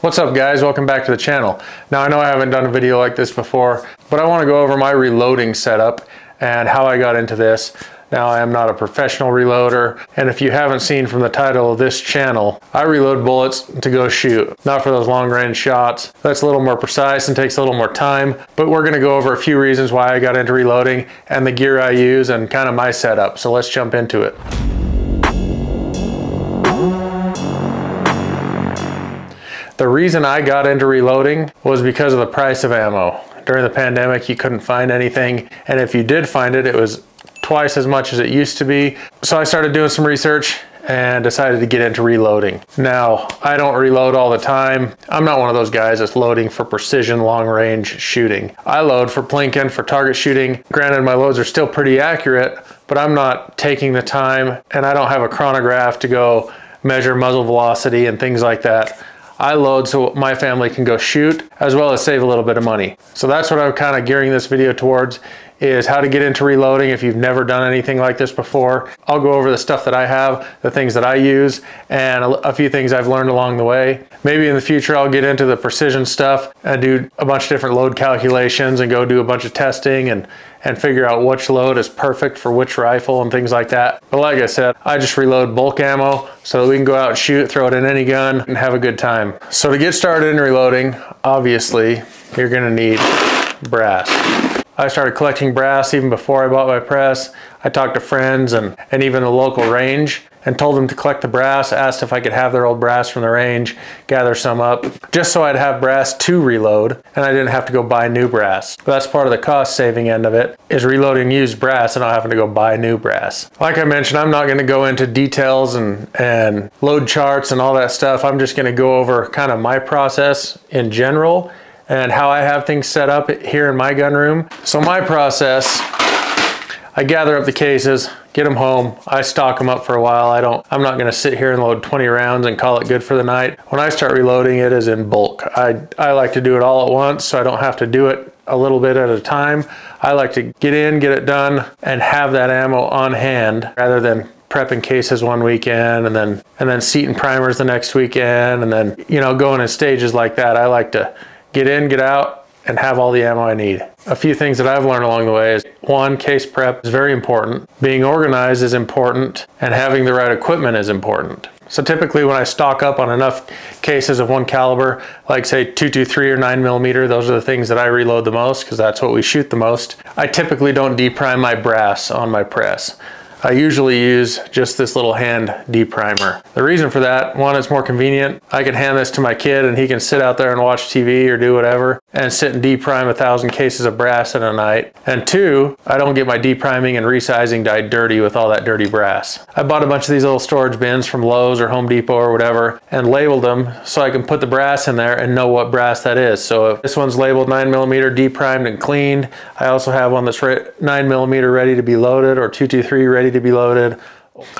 What's up guys, welcome back to the channel. Now I know I haven't done a video like this before, but I want to go over my reloading setup and how I got into this. Now I am not a professional reloader, and if you haven't seen from the title of this channel, I reload bullets to go shoot, not for those long range shots. That's a little more precise and takes a little more time, but we're going to go over a few reasons why I got into reloading and the gear I use and kind of my setup. So let's jump into it. The reason I got into reloading was because of the price of ammo. During the pandemic, you couldn't find anything, and if you did find it, it was twice as much as it used to be. So I started doing some research and decided to get into reloading. Now, I don't reload all the time. I'm not one of those guys that's loading for precision long range shooting. I load for plinking, for target shooting. Granted, my loads are still pretty accurate, but I'm not taking the time, and I don't have a chronograph to go measure muzzle velocity and things like that. I load so my family can go shoot, as well as save a little bit of money. So that's what I'm kind of gearing this video towards, is how to get into reloading if you've never done anything like this before. I'll go over the stuff that I have, the things that I use, and a few things I've learned along the way. Maybe in the future I'll get into the precision stuff and do a bunch of different load calculations and go do a bunch of testing and figure out which load is perfect for which rifle and things like that. But like I said, I just reload bulk ammo so that we can go out and shoot, throw it in any gun, and have a good time. So to get started in reloading, obviously, you're gonna need brass. I started collecting brass even before I bought my press. I talked to friends and even the local range and told them to collect the brass, asked if I could have their old brass from the range, gather some up, just so I'd have brass to reload and I didn't have to go buy new brass. But that's part of the cost saving end of it, is reloading used brass and not having to go buy new brass. Like I mentioned, I'm not gonna go into details and load charts and all that stuff. I'm just gonna go over kind of my process in general and how I have things set up here in my gun room. So my process, I gather up the cases, get them home, I stock them up for a while. I'm not gonna sit here and load 20 rounds and call it good for the night. When I start reloading, it is in bulk. I like to do it all at once so I don't have to do it a little bit at a time. I like to get in, get it done, and have that ammo on hand rather than prepping cases one weekend and then seating primers the next weekend and then, you know, going in stages like that. I like to get in, get out, and have all the ammo I need. A few things that I've learned along the way is, one, case prep is very important. Being organized is important, and having the right equipment is important. So typically when I stock up on enough cases of one caliber, like say 223 or 9mm, those are the things that I reload the most because that's what we shoot the most. I typically don't deprime my brass on my press. I usually use just this little hand deprimer. The reason for that, one, it's more convenient. I can hand this to my kid and he can sit out there and watch TV or do whatever and sit and deprime 1,000 cases of brass in a night. And two, I don't get my depriming and resizing dyed dirty with all that dirty brass. I bought a bunch of these little storage bins from Lowe's or Home Depot or whatever and labeled them so I can put the brass in there and know what brass that is. So if this one's labeled 9mm deprimed and cleaned, I also have one that's 9mm ready to be loaded or 223 ready to be loaded.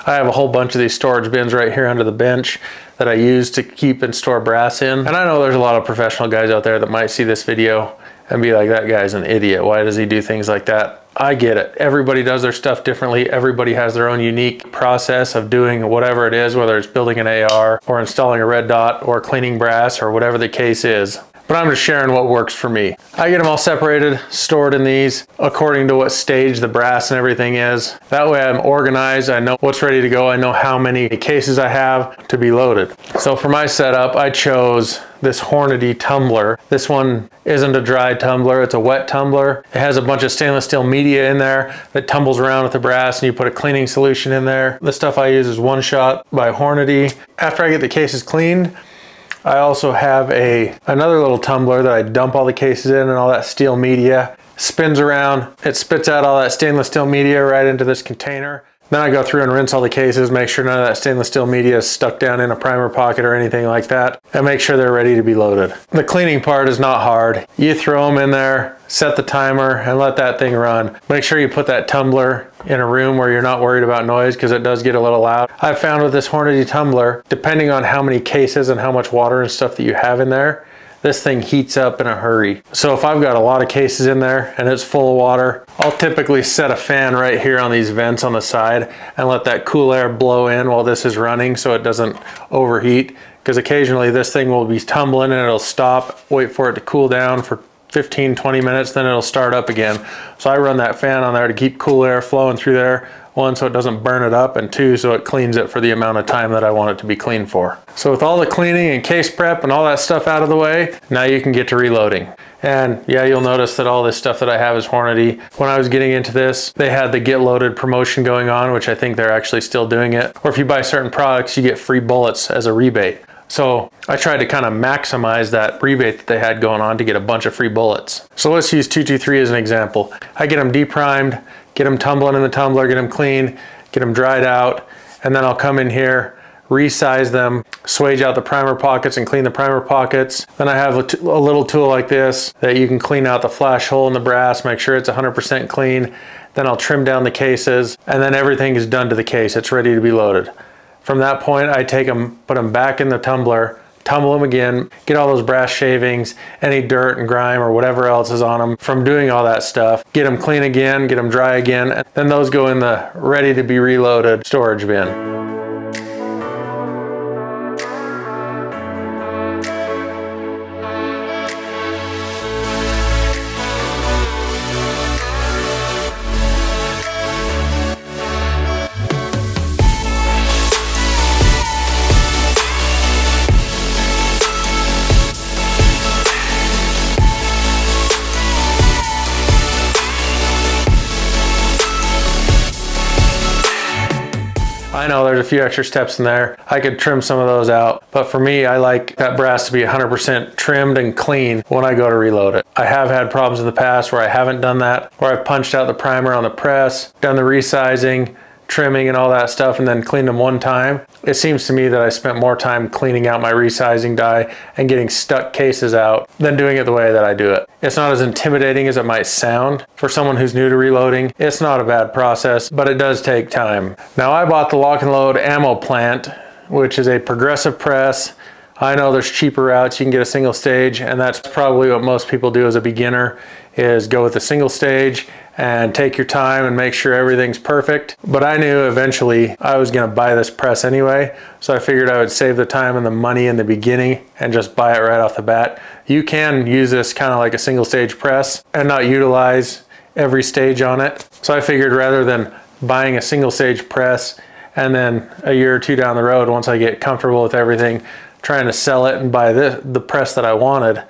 I have a whole bunch of these storage bins right here under the bench that I use to keep and store brass in. And I know there's a lot of professional guys out there that might see this video and be like, that guy's an idiot. Why does he do things like that? I get it. Everybody does their stuff differently. Everybody has their own unique process of doing whatever it is, whether it's building an AR or installing a red dot or cleaning brass or whatever the case is. But I'm just sharing what works for me. I get them all separated, stored in these according to what stage the brass and everything is. That way I'm organized, I know what's ready to go, I know how many cases I have to be loaded. So for my setup, I chose this Hornady tumbler. This one isn't a dry tumbler, it's a wet tumbler. It has a bunch of stainless steel media in there that tumbles around with the brass and you put a cleaning solution in there. The stuff I use is One Shot by Hornady. After I get the cases cleaned, I also have another little tumbler that I dump all the cases in and all that steel media. Spins around, it spits out all that stainless steel media right into this container. Then I go through and rinse all the cases, make sure none of that stainless steel media is stuck down in a primer pocket or anything like that, and make sure they're ready to be loaded. The cleaning part is not hard. You throw them in there, set the timer, and let that thing run. Make sure you put that tumbler in a room where you're not worried about noise because it does get a little loud. I've found with this Hornady tumbler, depending on how many cases and how much water and stuff that you have in there, this thing heats up in a hurry. So if I've got a lot of cases in there and it's full of water, I'll typically set a fan right here on these vents on the side and let that cool air blow in while this is running so it doesn't overheat. because occasionally this thing will be tumbling and it'll stop, wait for it to cool down for 15-20 minutes, then it'll start up again. So I run that fan on there to keep cool air flowing through there. One, so it doesn't burn it up, and two, so it cleans it for the amount of time that I want it to be clean for. So with all the cleaning and case prep and all that stuff out of the way, now you can get to reloading. And yeah, you'll notice that all this stuff that I have is Hornady. When I was getting into this, they had the Get Loaded promotion going on, which I think they're actually still doing it. Or if you buy certain products, you get free bullets as a rebate. So I tried to kind of maximize that rebate that they had going on to get a bunch of free bullets. So let's use 223 as an example. I get them deprimed, get them tumbling in the tumbler, get them clean, get them dried out, and then I'll come in here, resize them, swage out the primer pockets and clean the primer pockets. Then I have a little tool like this that you can clean out the flash hole in the brass, make sure it's 100% clean. Then I'll trim down the cases, and then everything is done to the case. It's ready to be loaded. From that point, I take them, put them back in the tumbler, tumble them again, get all those brass shavings, any dirt and grime or whatever else is on them from doing all that stuff, get them clean again, get them dry again, and then those go in the ready to be reloaded storage bin. I know there's a few extra steps in there. I could trim some of those out, but for me, I like that brass to be 100% trimmed and clean when I go to reload it. I have had problems in the past where I haven't done that, where I've punched out the primer on the press, done the resizing, trimming and all that stuff, and then cleaned them one time. It seems to me that I spent more time cleaning out my resizing die and getting stuck cases out than doing it the way that I do it. It's not as intimidating as it might sound. For someone who's new to reloading, it's not a bad process, but it does take time. Now I bought the Lock and Load ammo plant, which is a progressive press. I know there's cheaper routes. You can get a single stage, and that's probably what most people do as a beginner, is go with a single stage and take your time and make sure everything's perfect. But I knew eventually I was gonna buy this press anyway, so I figured I would save the time and the money in the beginning and just buy it right off the bat. You can use this kind of like a single stage press and not utilize every stage on it. So I figured rather than buying a single stage press and then a year or two down the road, once I get comfortable with everything, trying to sell it and buy the press that I wanted,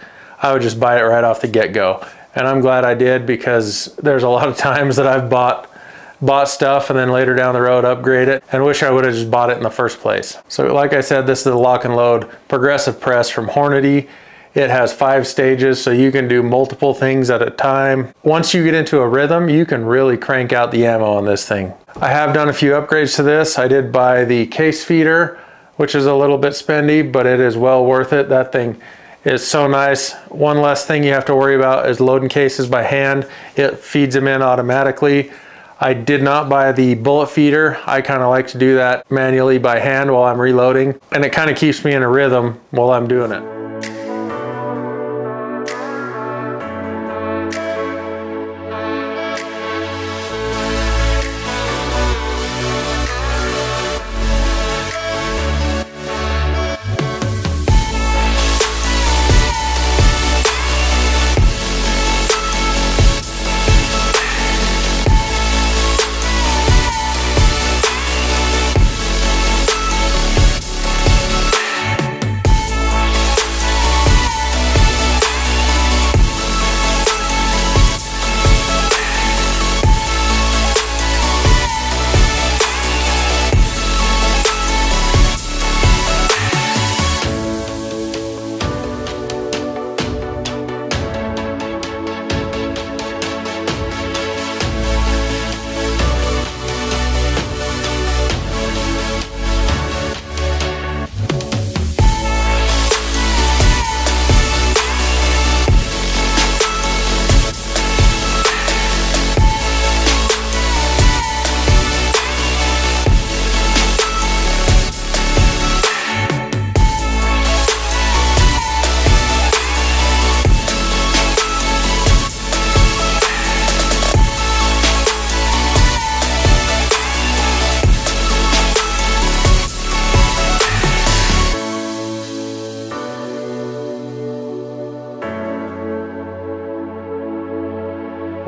I would just buy it right off the get-go. And I'm glad I did, because there's a lot of times that I've bought stuff and then later down the road upgrade it and wish I would have just bought it in the first place. So like I said, this is the Lock and Load progressive press from Hornady. It has 5 stages, so you can do multiple things at a time. Once you get into a rhythm, you can really crank out the ammo on this thing. I have done a few upgrades to this. I did buy the case feeder, which is a little bit spendy, but it is well worth it. That thing is so nice. One less thing you have to worry about is loading cases by hand. It feeds them in automatically. I did not buy the bullet feeder. I kind of like to do that manually by hand while I'm reloading, and it kind of keeps me in a rhythm while I'm doing it.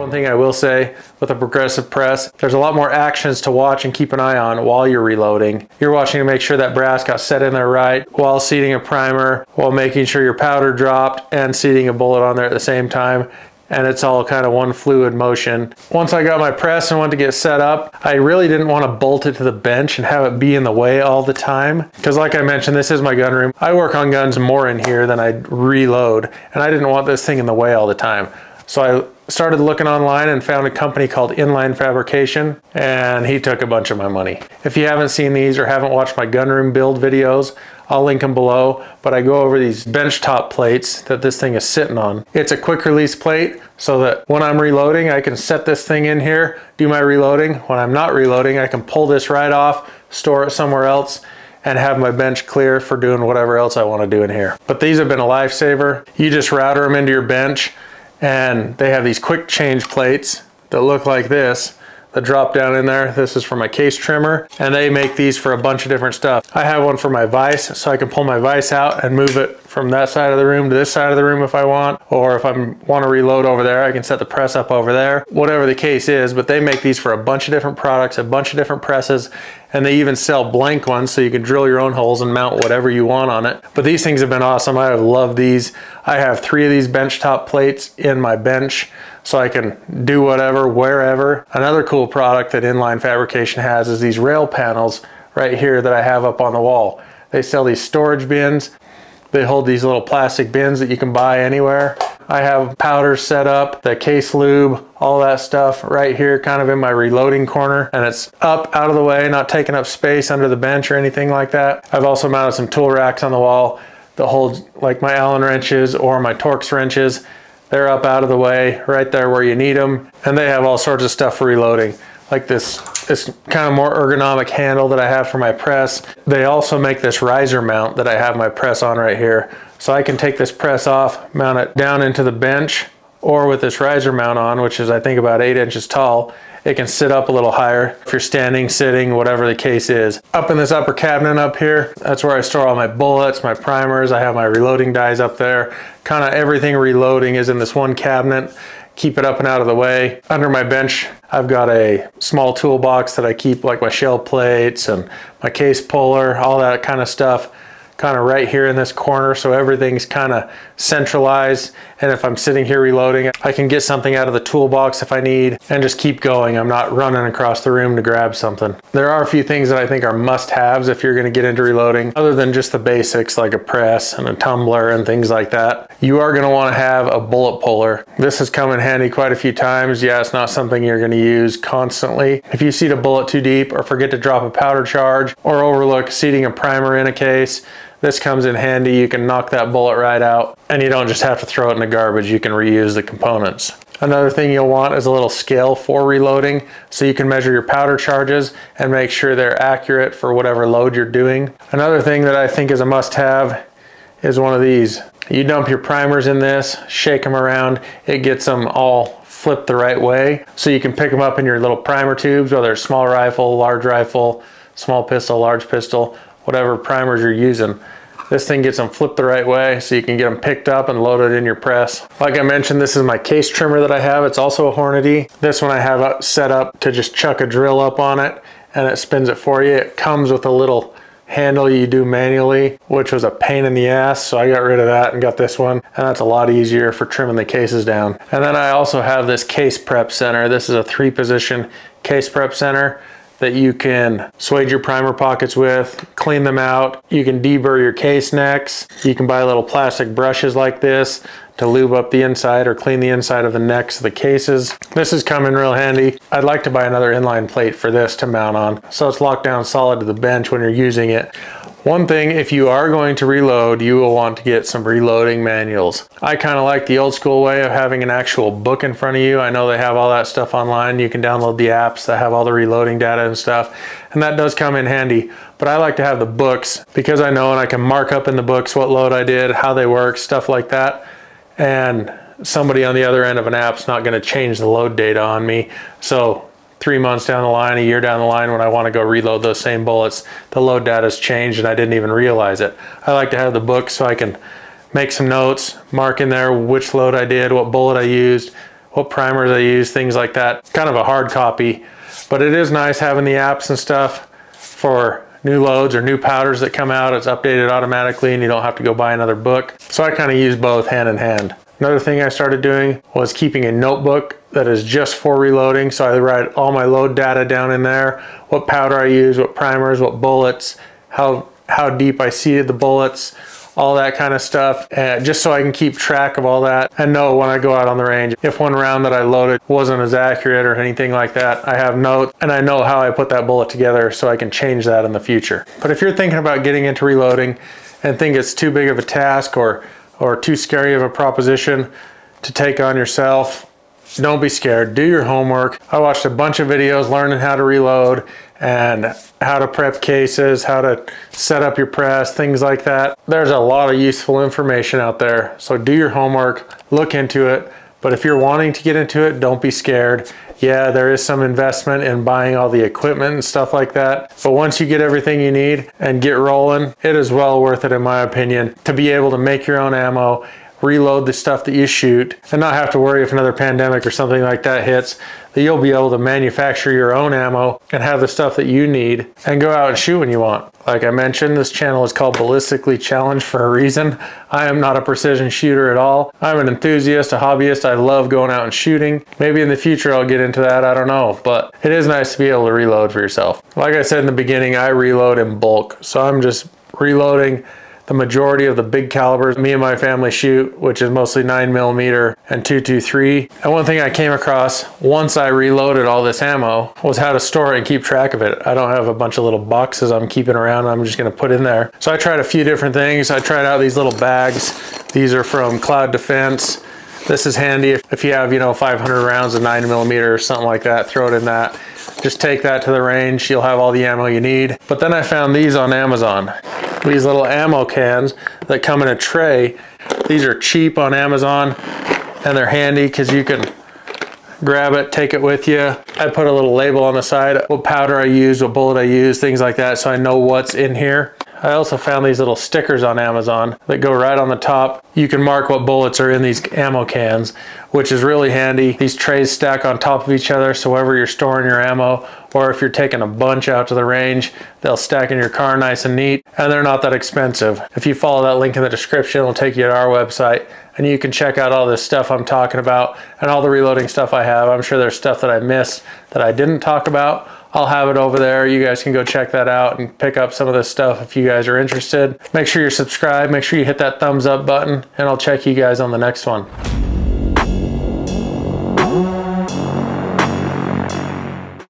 One thing I will say with a progressive press, there's a lot more actions to watch and keep an eye on while you're reloading. You're watching to make sure that brass got set in there right, while seating a primer, while making sure your powder dropped, and seating a bullet on there at the same time. And it's all kind of one fluid motion. Once I got my press and went to get set up, I really didn't want to bolt it to the bench and have it be in the way all the time. Because like I mentioned, this is my gun room. I work on guns more in here than I reload, and I didn't want this thing in the way all the time. So I started looking online and found a company called Inline Fabrication, and he took a bunch of my money. If you haven't seen these or haven't watched my gunroom build videos, I'll link them below, but I go over these benchtop plates that this thing is sitting on. It's a quick release plate so that when I'm reloading, I can set this thing in here, do my reloading. When I'm not reloading, I can pull this right off, store it somewhere else, and have my bench clear for doing whatever else I want to do in here. But these have been a lifesaver. You just router them into your bench, and they have these quick change plates that look like this that drop down in there. This is for my case trimmer, and they make these for a bunch of different stuff. I have one for my vise, so I can pull my vise out and move it from that side of the room to this side of the room if I want, or if I want to reload over there, I can set the press up over there, whatever the case is. But they make these for a bunch of different products, a bunch of different presses, and they even sell blank ones so you can drill your own holes and mount whatever you want on it. But these things have been awesome. I have loved these. I have 3 of these benchtop plates in my bench, so I can do whatever, wherever. Another cool product that Inline Fabrication has is these rail panels right here that I have up on the wall. They sell these storage bins. They hold these little plastic bins that you can buy anywhere. I have powders set up, the case lube, all that stuff right here kind of in my reloading corner, and it's up out of the way, not taking up space under the bench or anything like that. I've also mounted some tool racks on the wall that hold like my Allen wrenches or my Torx wrenches. They're up out of the way, right there where you need them. And they have all sorts of stuff for reloading, like this kind of more ergonomic handle that I have for my press. They also make this riser mount that I have my press on right here. So I can take this press off, mount it down into the bench, or with this riser mount on, which is I think about 8 inches tall, it can sit up a little higher if you're standing, sitting, whatever the case is. Up in this upper cabinet up here, that's where I store all my bullets, my primers. I have my reloading dies up there. Kind of everything reloading is in this one cabinet. Keep it up and out of the way. Under my bench, I've got a small toolbox that I keep like my shell plates and my case puller, all that kind of stuff, kind of right here in this corner, so everything's kind of centralized. And if I'm sitting here reloading, I can get something out of the toolbox if I need and just keep going. I'm not running across the room to grab something. There are a few things that I think are must-haves if you're going to get into reloading, other than just the basics like a press and a tumbler and things like that. You are going to want to have a bullet puller. This has come in handy quite a few times. Yeah, it's not something you're going to use constantly. If you seat a bullet too deep or forget to drop a powder charge or overlook seating a primer in a case, this comes in handy. You can knock that bullet right out, and you don't just have to throw it in the garbage. You can reuse the components. Another thing you'll want is a little scale for reloading, so you can measure your powder charges and make sure they're accurate for whatever load you're doing. Another thing that I think is a must-have is one of these. You dump your primers in this, shake them around, it gets them all flipped the right way, so you can pick them up in your little primer tubes, whether it's small rifle, large rifle, small pistol, large pistol, whatever primers you're using. This thing gets them flipped the right way so you can get them picked up and loaded in your press. Like I mentioned, this is my case trimmer that I have. It's also a Hornady. This one I have set up to just chuck a drill up on it and it spins it for you. It comes with a little handle you do manually, which was a pain in the ass, so I got rid of that and got this one, and that's a lot easier for trimming the cases down. And then I also have this case prep center. This is a 3-position case prep center that you can suede your primer pockets with, clean them out. You can deburr your case necks. You can buy little plastic brushes like this to lube up the inside or clean the inside of the necks of the cases. This has come in real handy. I'd like to buy another inline plate for this to mount on, so it's locked down solid to the bench when you're using it. One thing, if you are going to reload, you will want to get some reloading manuals. I kind of like the old school way of having an actual book in front of you. I know they have all that stuff online. You can download the apps that have all the reloading data and stuff, and that does come in handy. But I like to have the books because I know and I can mark up in the books what load I did, how they work, stuff like that. And somebody on the other end of an app's not going to change the load data on me. So 3 months down the line, a year down the line, when I want to go reload those same bullets, the load data's changed and I didn't even realize it. I like to have the book so I can make some notes, mark in there which load I did, what bullet I used, what primers I use, things like that. Kind of a hard copy, but it is nice having the apps and stuff for new loads or new powders that come out. It's updated automatically and you don't have to go buy another book. So I kind of use both hand in hand. Another thing I started doing was keeping a notebook that is just for reloading. So I write all my load data down in there, what powder I use, what primers, what bullets, how deep I seeded the bullets, all that kind of stuff, just so I can keep track of all that and know when I go out on the range. If one round that I loaded wasn't as accurate or anything like that, I have notes and I know how I put that bullet together so I can change that in the future. But if you're thinking about getting into reloading and think it's too big of a task or too scary of a proposition to take on yourself, don't be scared. Do your homework. I watched a bunch of videos learning how to reload and how to prep cases, how to set up your press, things like that. There's a lot of useful information out there. So do your homework, look into it. But if you're wanting to get into it, don't be scared. Yeah, there is some investment in buying all the equipment and stuff like that. But once you get everything you need and get rolling, it is well worth it, in my opinion, to be able to make your own ammo, reload the stuff that you shoot, and not have to worry if another pandemic or something like that hits, that you'll be able to manufacture your own ammo and have the stuff that you need and go out and shoot when you want. Like I mentioned, this channel is called Ballistically Challenged for a reason. I am not a precision shooter at all. I'm an enthusiast, a hobbyist. I love going out and shooting. Maybe in the future I'll get into that, I don't know, but it is nice to be able to reload for yourself. Like I said in the beginning, I reload in bulk, so I'm just reloading the majority of the big calibers me and my family shoot, which is mostly 9mm and 223. And one thing I came across once I reloaded all this ammo was how to store it and keep track of it. I don't have a bunch of little boxes I'm keeping around, I'm just gonna put in there. So I tried a few different things. I tried out these little bags. These are from Cloud Defense. This is handy if you have, 500 rounds of 9mm or something like that, throw it in that. Just take that to the range, you'll have all the ammo you need. But then I found these on Amazon. These little ammo cans that come in a tray. These are cheap on Amazon and they're handy because you can grab it, take it with you. I put a little label on the side, what powder I use, what bullet I use, things like that, so I know what's in here. I also found these little stickers on Amazon that go right on the top. You can mark what bullets are in these ammo cans, which is really handy. These trays stack on top of each other, so wherever you're storing your ammo, or if you're taking a bunch out to the range, they'll stack in your car nice and neat, and they're not that expensive. If you follow that link in the description, it'll take you to our website, and you can check out all this stuff I'm talking about, and all the reloading stuff I have. I'm sure there's stuff that I missed that I didn't talk about. I'll have it over there. You guys can go check that out and pick up some of this stuff if you guys are interested. Make sure you're subscribed, make sure you hit that thumbs up button, and I'll check you guys on the next one.